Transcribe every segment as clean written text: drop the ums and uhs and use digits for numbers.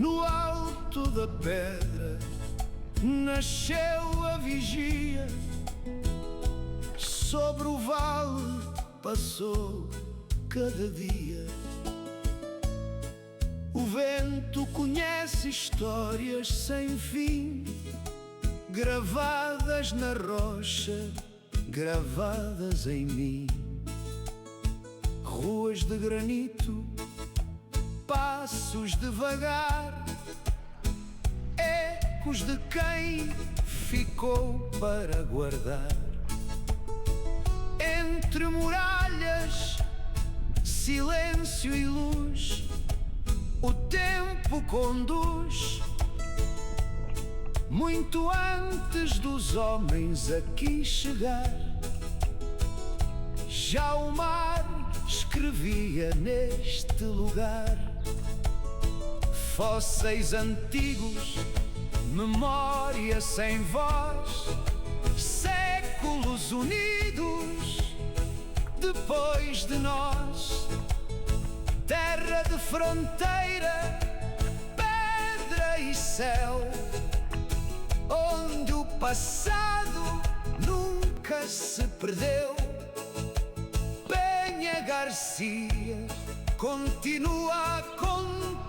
No alto da pedra nasceu a vigia, sobre o vale passou cada dia. O vento conhece histórias sem fim, gravadas na rocha, gravadas em mim. Ruas de granito, passos devagar, ecos de quem ficou para guardar. Entre muralhas, silêncio e luz, o tempo conduz. Muito antes dos homens aqui chegar, já o mar escrevia neste lugar. Fósseis antigos, memória sem voz, séculos unidos depois de nós. Terra de fronteira, pedra e céu, onde o passado nunca se perdeu. Penha Garcia continua a contar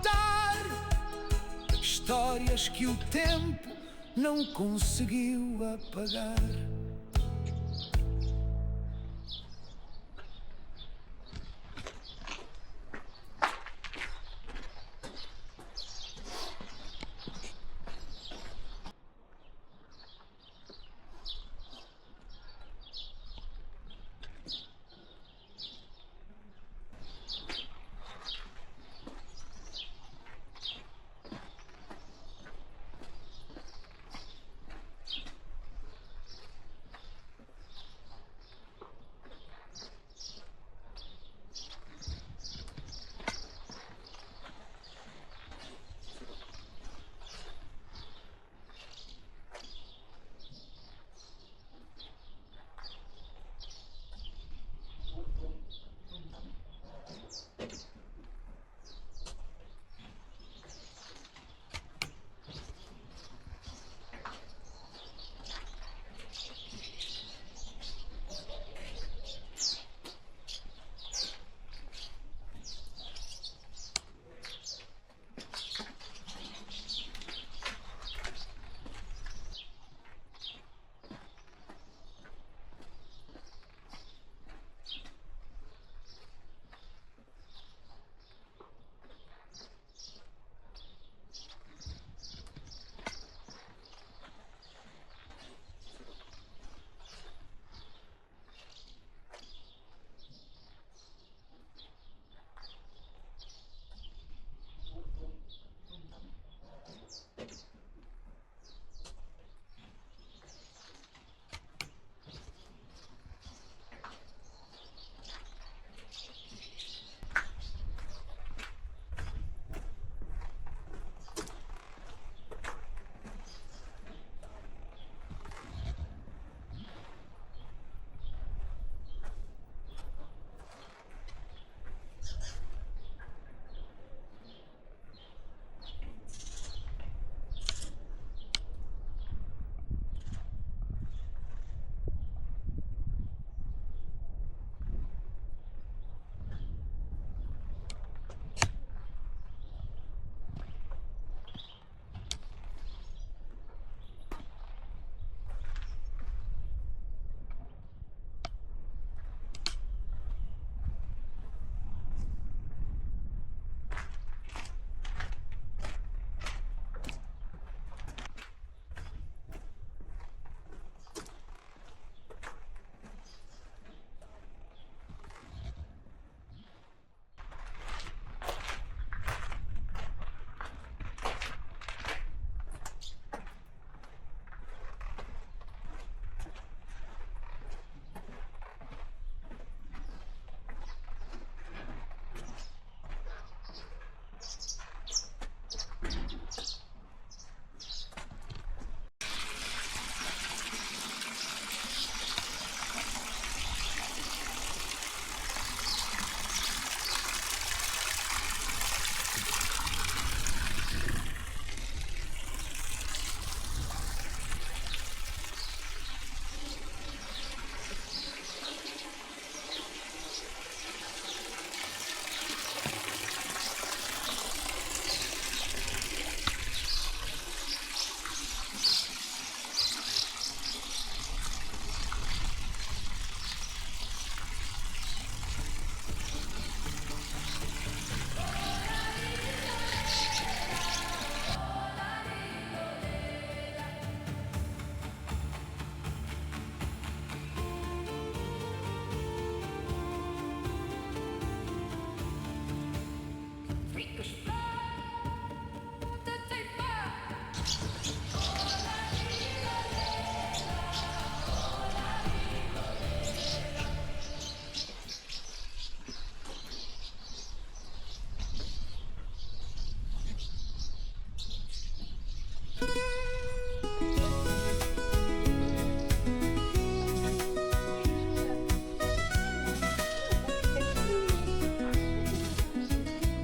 histórias que o tempo não conseguiu apagar.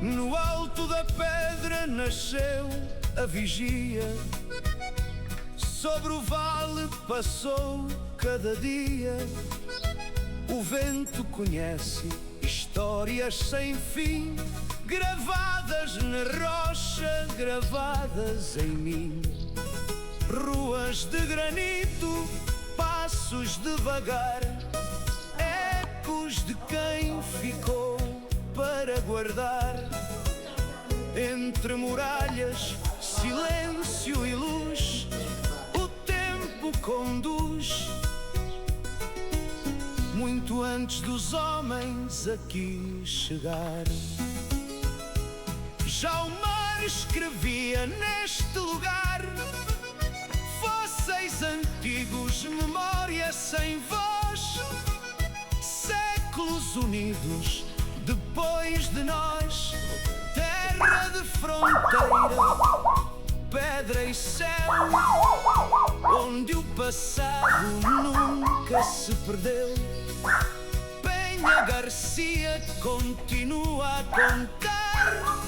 No alto da pedra nasceu a vigia, sobre o vale passou cada dia. O vento conhece histórias sem fim, gravadas na rocha, gravadas em mim. Ruas de granito, passos devagar, ecos de quem ficou para guardar. Entre muralhas, silêncio e luz, o tempo conduz. Muito antes dos homens aqui chegar, já o mar escrevia neste lugar. Fósseis antigos, memória sem voz, séculos unidos depois de nós. Terra de fronteira, pedra e céu, onde o passado nunca se perdeu. Penha Garcia continua a contar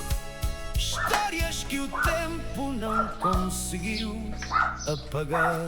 histórias que o tempo não conseguiu apagar.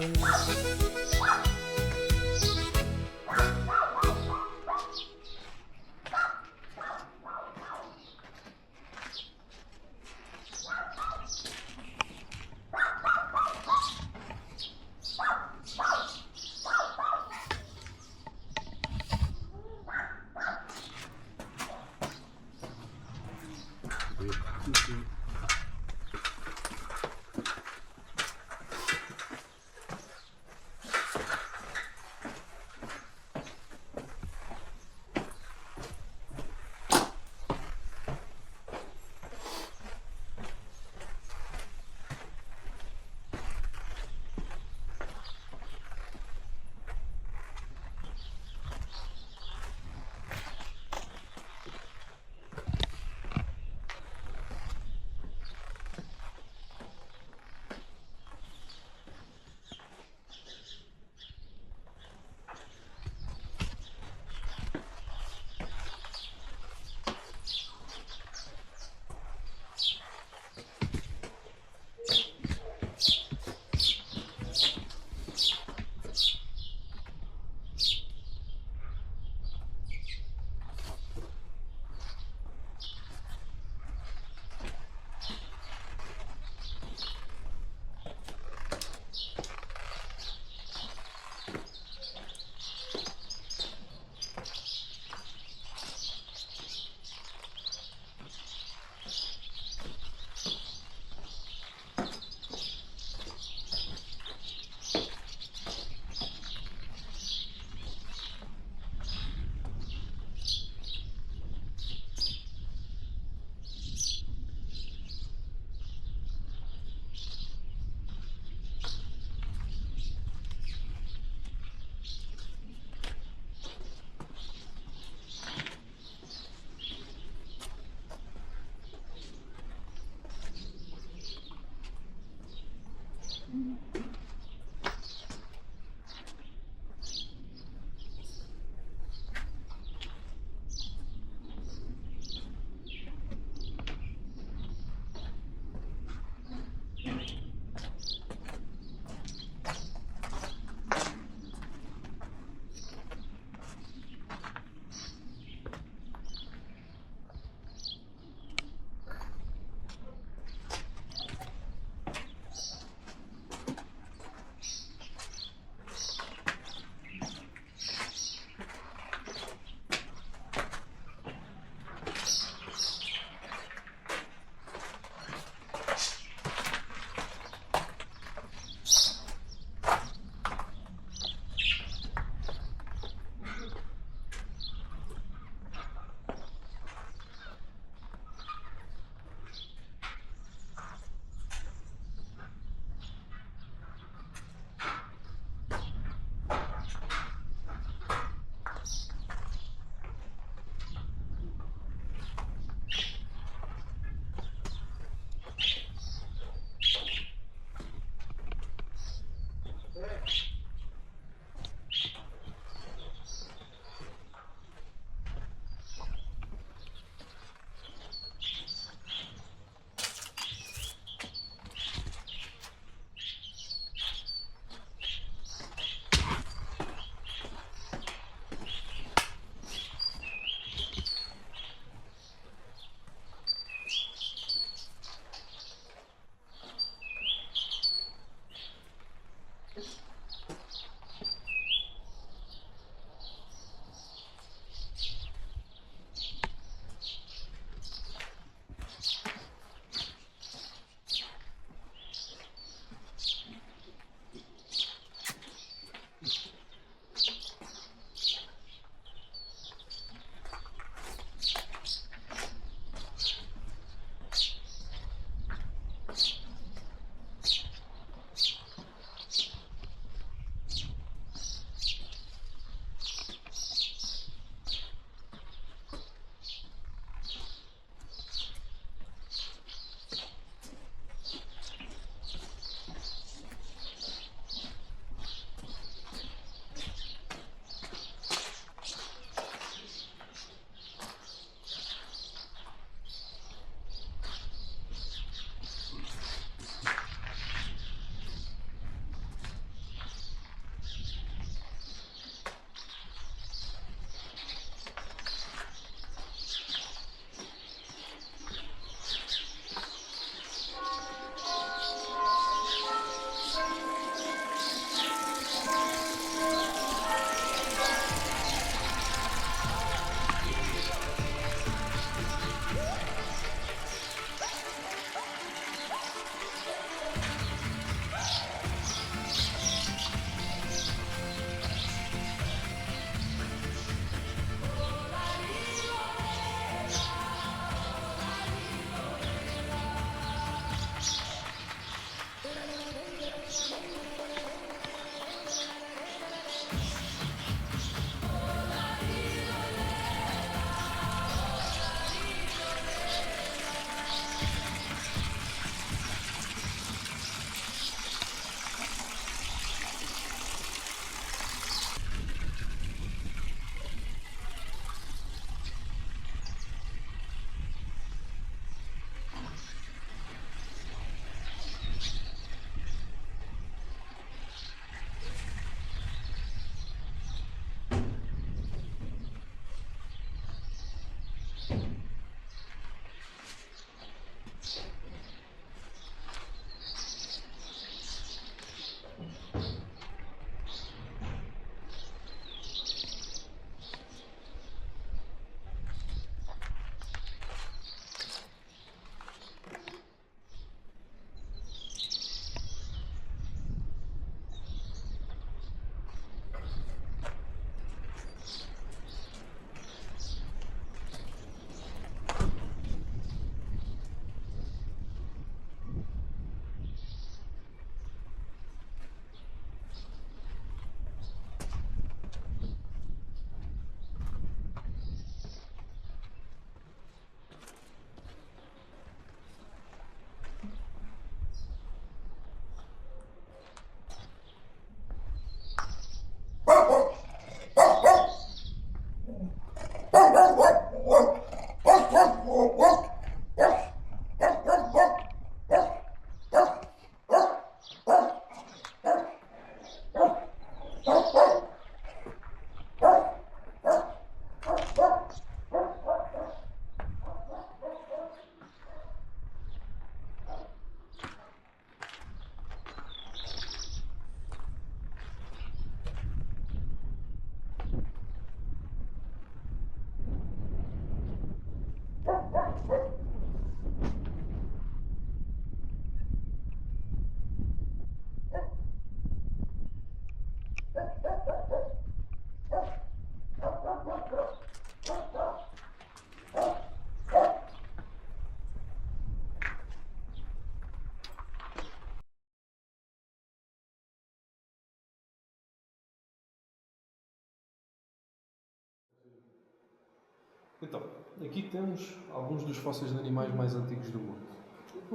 Então, aqui temos alguns dos fósseis de animais mais antigos do mundo.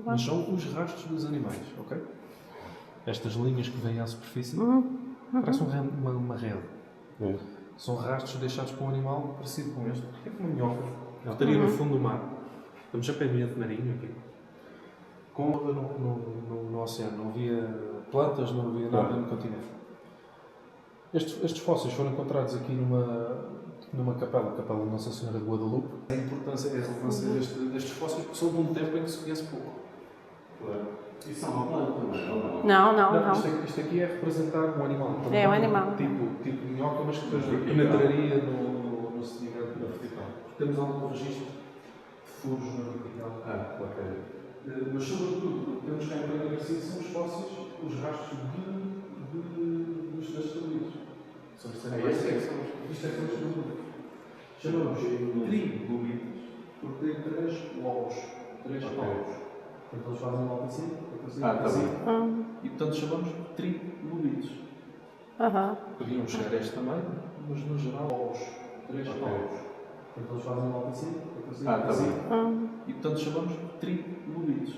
Mas são os rastros dos animais, ok? Estas linhas que vêm à superfície parecem uma rede. São rastros deixados por um animal parecido com este. É como uma minhoca. Ele estaria no fundo do mar. Estamos sempre em ambiente marinho aqui. Com água no oceano. Não havia plantas, não havia nada no continente. Estes fósseis foram encontrados aqui numa capela, a Capela de Nossa Senhora de Guadalupe. A importância e a relevância destes fósseis porque são de um tempo em que se conhece pouco. Isso é uma planta também, ou não? Não. Isto aqui é representar um animal. É um animal. Tipo minhoca, mas que depois penetraria no sedimento na vertical. Temos algum registro de furos na vertical. Ok. Mas, sobretudo, temos cá em Praia Garcia são os fósseis, os rastros dos asteroides. São os animais. Isto é que são os asteroides. Chamamos trilobites porque tem 3 lobos. 3 lobos. Portanto, eles fazem mal assim, Tá bem. e portanto chamamos de trilobites. Podiam chegar a este tamanho, mas no geral, lobos. 3 lobos. Portanto, eles fazem mal assim, Tá bem. e portanto chamamos de trilobites.